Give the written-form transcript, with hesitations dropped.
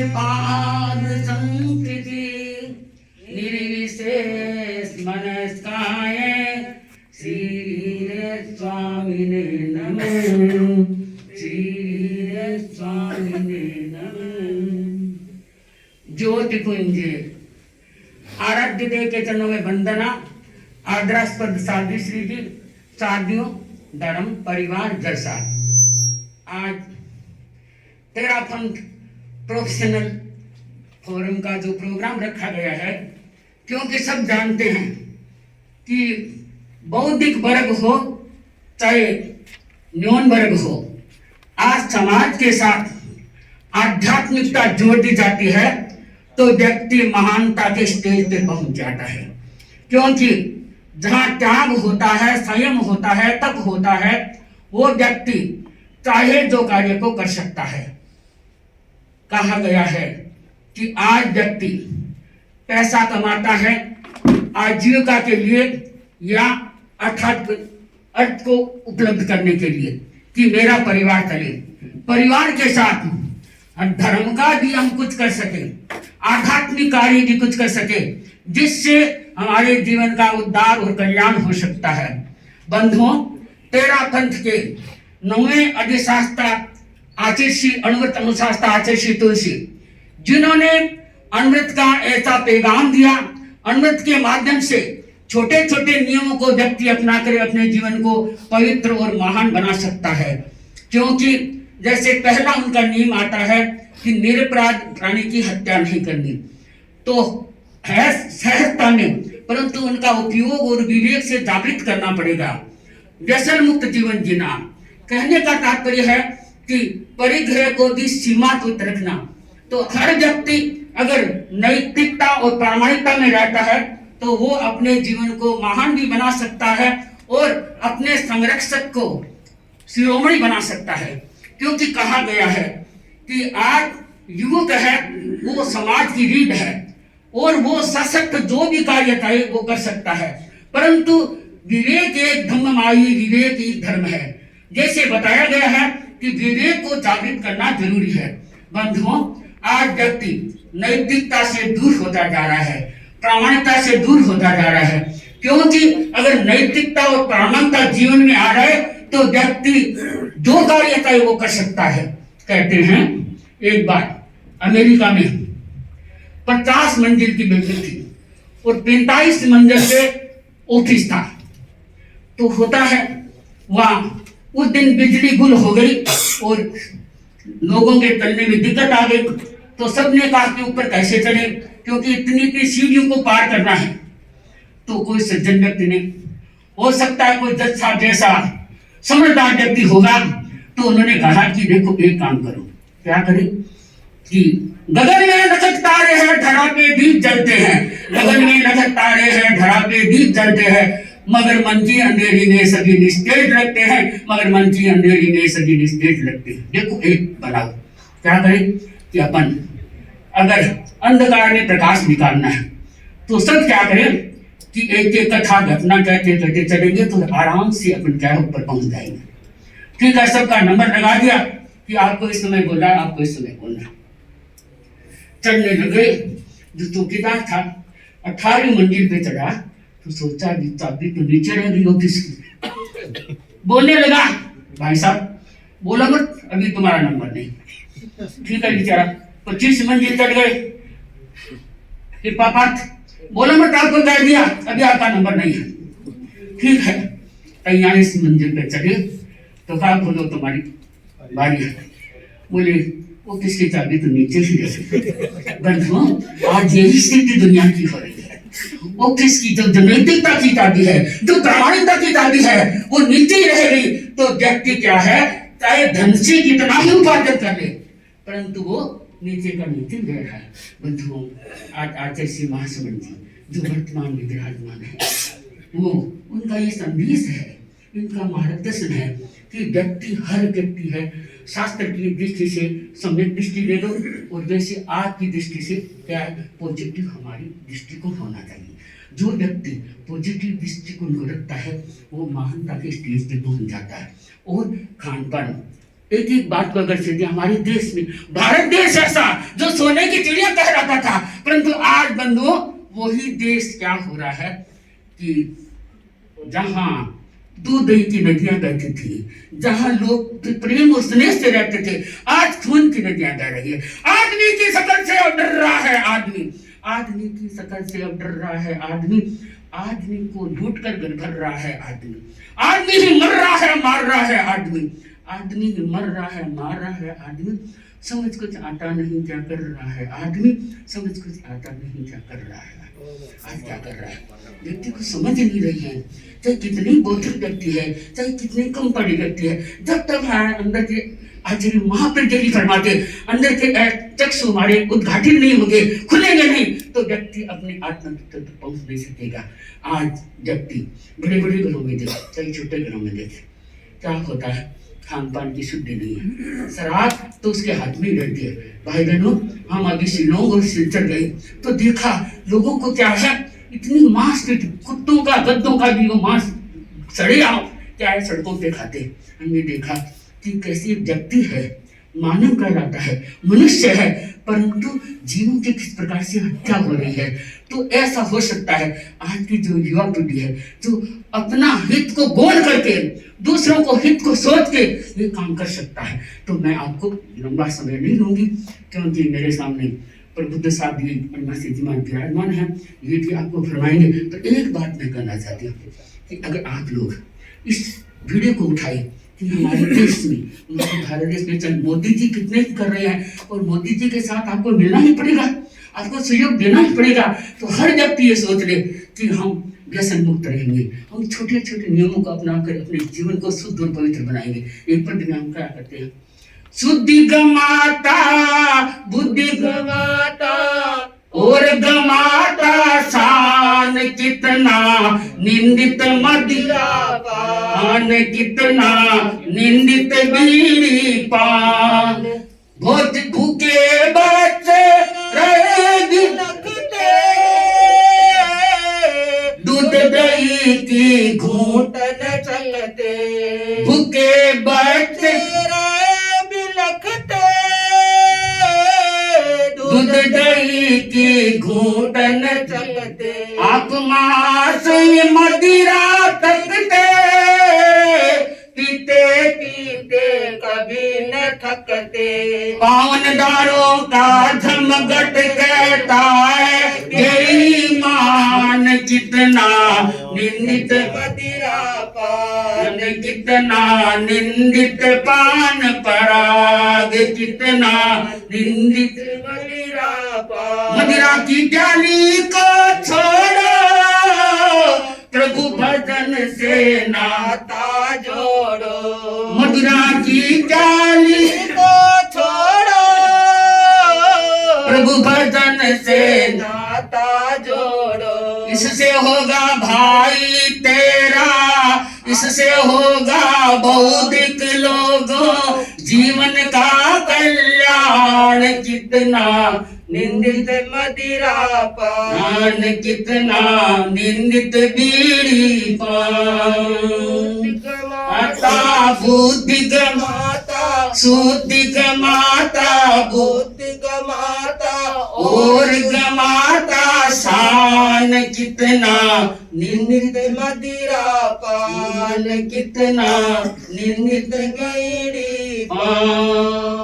पाद संकृति निर्विशेष मनस्काय श्री स्वामिने नमः। श्री स्वामिने नमः। ज्योति कुंज आराध्य देव के चरणों में वंदना। आदरास्पद साध्वी श्री जी, साधियों, धर्म परिवार जैसा। आज तेरापंथ प्रोफेशनल फोरम का जो प्रोग्राम रखा गया है, क्योंकि सब जानते हैं कि बौद्धिक वर्ग हो चाहे न्यून वर्ग हो, आज समाज के साथ आध्यात्मिकता जोड़ दी जाती है तो व्यक्ति महानता के स्टेज पे पहुंच जाता है। क्योंकि जहां त्याग होता है, संयम होता है, तप होता है, वो व्यक्ति चाहे जो कार्य को कर सकता है। कहा गया है कि आज व्यक्ति पैसा कमाता है आजीविका के लिए या अर्थात अर्थ को उपलब्ध करने के लिए कि मेरा परिवार चले। परिवार के साथ धर्म का भी हम कुछ कर सके, आध्यात्मिक कार्य भी कुछ कर सके, जिससे हमारे जीवन का उद्धार और कल्याण हो सकता है। बंधुओं, तेरापंथ के 9वें अधिशास्त्र आचार्य अणुव्रत अनुशास्त्र आचार्य तुलसी, जिन्होंने अणुव्रत का ऐसा पैगाम दिया, अणुव्रत के माध्यम से छोटे छोटे नियमों को व्यक्ति अपना कर अपने जीवन को पवित्र और महान बना सकता है। क्योंकि जैसे पहला उनका नियम आता है कि निरपराध प्राणी की हत्या नहीं करनी, तो है सहजता में, परंतु उनका उपयोग और विवेक से जागृत करना पड़ेगा। व्यसन मुक्त जीवन जीना, कहने का तात्पर्य है कि परिग्रह को भी सीमा को रखना। तो हर व्यक्ति अगर नैतिकता और प्रामाणिकता में रहता है तो वो अपने जीवन को महान भी बना सकता है और अपने संरक्षक को शिरोमणि बना सकता है। क्योंकि कहा गया है कि आज युवक है वो समाज की रीढ़ है और वो सशक्त जो भी कार्य चाहे वो कर सकता है, परंतु विवेक एक धम्ममायी, विवेक एक धर्म है। जैसे बताया गया है कि विवेक को जागृत करना जरूरी है। बंधुओं, आज व्यक्ति नैतिकता से दूर होता जा रहा है, प्रामाणिकता से दूर होता जा रहा है। क्योंकि अगर नैतिकता और प्रामाणिकता जीवन में आ रहा है तो व्यक्ति जो कार्य चाहे वो कर सकता है। कहते हैं एक बार अमेरिका में 50 मंजिल की बिल्डिंग थी और 45 मंजिल पे ऑफिस था। तो होता है वहां उस दिन बिजली गुल हो गई और लोगों के चलने में दिक्कत आ गई। तो सबने कहा कि ऊपर कैसे चले, क्योंकि इतनी सीढ़ियों को पार करना है। तो कोई सज्जन व्यक्ति नहीं, हो सकता है कोई जज साहब जैसा समझदार व्यक्ति होगा, तो उन्होंने कहा कि देखो एक काम करो। क्या करें कि गगन में नक्षत्र तारे हैं, धरा पे दीप जलते हैं। गगन में नक्षत्र तारे हैं, धरा पे दीप जलते हैं, मगर मन की अंधेरी में सभी निस्तेज लगते हैं। मगर मन की अंधेरी में सभी निस्तेज लगते हैं। देखो एक बनाओ। क्या करें कि अपन अगर अंधकार में प्रकाश निकालना है तो सब क्या करें कि एक एक कथा घटना कहते कहते चलेंगे तो आराम से अपन क्या ऊपर पहुंच जाएंगे। ठीक है, सबका नंबर लगा दिया कि आपको इस समय बोलना, आपको इस समय बोलना। चढ़ने लगे। जो चौकीदार था 18वीं मंजिल पे चढ़ा तो सोचा चाबी तो नीचे रह गई ऑफिस की। बोलने लगा, भाई साहब बोला मत, अभी तुम्हारा नंबर नहीं। ठीक है बेचारा 25 मंजिल चढ़ गए। फिर पापा बोला मत, आपको कह दिया अभी आपका नंबर नहीं है। ठीक है 43 मंजिल पे चढ़े तो कहा बोलो तुम्हारी बारी है। बोले वो किसकी चाबी तो नीचे ही रहे। बंधुओं, आज यही स्थिति दुनिया की हो रही है। वो किसकी जो नैतिकता की चाबी है, जो प्रामाणिकता की चाबी है, वो नीचे ही रह गई। तो व्यक्ति क्या है, चाहे धन से कितना ही उपार्जन कर ले, परंतु वो नीचे का नीचे रह रहा है। बंधुओं, आज आचार्य महासमण जी जो वर्तमान में विराजमान है, वो उनका ये संदेश है, इनका मार्गदर्शन है कि व्यक्ति हर व्यक्ति है शास्त्र की दृष्टि से सम्यक दृष्टि ले लो और वैसे आपकी दृष्टि से क्या है पॉजिटिव हमारी दृष्टिकोण होना चाहिए। जो व्यक्ति पॉजिटिव दृष्टिकोण को रखता है वो महानता के स्टेज पे पहुंच जाता है। और खान पान एक एक बात को अगर सीधे हमारे देश में, भारत देश ऐसा जो सोने की चिड़िया कहलाता था, परंतु आज बंधुओं वही देश क्या हो रहा है कि जहां दूध दही की नदियां बहती थी, जहां लोग प्रेम और स्नेह से रहते थे, आज खून की नदियां बह रही है। आदमी की शकल से अब डर रहा है आदमी, आदमी की शकल से अब डर रहा है आदमी, आदमी को लूट कर घर भर रहा है आदमी, आदमी ही मर रहा है मार रहा है आदमी, आदमी ही मर रहा है मार रहा है आदमी, समझ कुछ आता नहीं क्या कर रहा है आदमी, समझ कुछ आता नहीं क्या कर रहा है। आज क्या कर रहा है व्यक्ति को समझ नहीं रही है, चाहे कितनी बौद्धिक व्यक्ति है, चाहे कितनी कम पढ़ी व्यक्ति है, जब तक अंदर के आचार्य महाप्रज्ञ फरमाते अंदर के चक्षु हमारे उद्घाटित नहीं होंगे, खुलेंगे नहीं, तो व्यक्ति अपने आत्मा तक पहुंच नहीं सकेगा। आज व्यक्ति बड़े बड़े घरों में देखे, चाहे छोटे घरों में देखे, क्या होता है, खान पान की शुद्धि नहीं है, शराब तो उसके हाथ में ही रहती है। भाई बहनों, हम अभी शिलोंग और सिलचर गए तो देखा लोगों को क्या है, इतनी मांस पीट, कुत्तों का गद्दों का भी वो मांस सड़े आओ क्या है सड़कों पे खाते। हमने देखा कि कैसी व्यक्ति है, मानव कहलाता है, मनुष्य है, परंतु जीवों की किस प्रकार से हत्या हो रही है। तो ऐसा हो सकता है आज की जो युवा पीढ़ी है जो अपना हित को गोल करके दूसरों को हित को सोच के ये काम कर सकता है। तो मैं आपको लंबा समय नहीं लूंगी क्योंकि मेरे सामने प्रबुद्ध साहब भी विराजमान है, ये भी आपको फरमाएंगे। तो एक बात मैं कहना चाहती हूँ कि अगर आप लोग इस वीडियो को उठाए कि हमारे देश में, हमारे भारत देश में चल मोदी जी कितने कर रहे हैं और मोदी जी के साथ आपको मिलना ही पड़ेगा, आपको सहयोग देना ही पड़ेगा। तो हर व्यक्ति ये सोच ले कि हम व्यसन मुक्त रहेंगे, हम छोटे छोटे नियमों को अपना कर अपने जीवन को शुद्ध और पवित्र बनाएंगे। एक पद में हम क्या करते हैं, शुद्धि गमाता बुद्धि गमाता और गमाता शान, कितना निंदित मदिरा पान, कितना निंदित बीड़ी पान, बहुत भूखे बच्चे रहे दिलखते, दूध दही की घूंटन चलते, भूखे बच्चे दूध दही की घूंटन चलते, आप मांस मदिरा तकते, पीते पीते कभी न थकते, पावनदारों का धमघट कहता है यही मान, कितना निंदित मदिरा पान, कितना निंदित पान पराग, कितना निंदित मदिरा पान, मदिरा की प्याली को छोड़ो, प्रभु भजन से नाता जोड़ो, मदिरा की प्याली को छोड़ो, प्रभु भजन से नाता जोड़ो, इससे होगा भाई तेरा, इससे होगा बौद्धिक लोगों जीवन का कल्याण, कितना निंदित मदिरा पान, कितना निंदित बीड़ी पान, माता बुद्धि गमाता शुद्धि गमाता, बुद्धि गमाता और गमाता शान, कितना निंदित मदिरा पान, कितना निंदित बीड़ी पान।